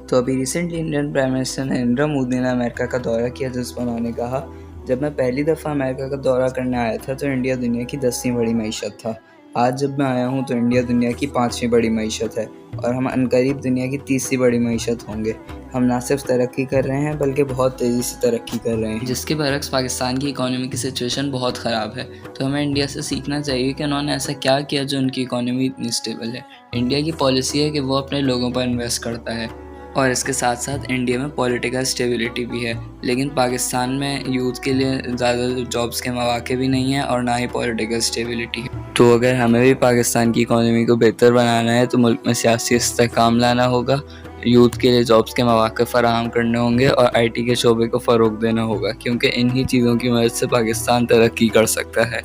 تو ابھی recently Indian prime minister Narendra Modi نے امریکہ کا دورہ کیا، جس پر انہوں نے کہا جب میں پہلی دفعہ امریکہ کا دورہ کرنے آیا تھا تو انڈیا دنیا کی 10ویں بڑی معیشت تھا. آج جب میں آیا ہوں تو انڈیا دنیا کی 5ویں بڑی معیشت ہے اور ہم عنقریب دنیا کی 30ویں بڑی معیشت ہوں گے. ہم نہ صرف ترقی کر رہے ہیں بلکہ بہت تیزی سے ترقی کر رہے ہیں. جس کے برعکس پاکستان کی اکانومی کی سچویشن بہت خراب ہے. تو ہمیں انڈیا سے سیکھنا چاہیے کہ انہوں نے ایسا کیا کیا جو ان کی اکانومی اتنی اسٹیبل ہے. انڈیا کی پالیسی ہے کہ وہ اپنے لوگوں پر انویسٹ کرتا ہے، اور اس کے ساتھ ساتھ انڈیا میں پولیٹیکل اسٹیبلٹی بھی ہے. لیکن پاکستان میں یوتھ کے لیے زیادہ جابس کے مواقع بھی نہیں ہیں اور نہ ہی پولیٹیکل اسٹیبلٹی ہے. تو اگر ہمیں بھی پاکستان کی اکانومی کو بہتر بنانا ہے تو ملک میں سیاسی استحکام لانا ہوگا، یوتھ کے لیے جابس کے مواقع فراہم کرنے ہوں گے اور آئی ٹی کے شعبے کو فروغ دینا ہوگا، کیونکہ انہی چیزوں کی مدد سے پاکستان ترقی کر سکتا ہے.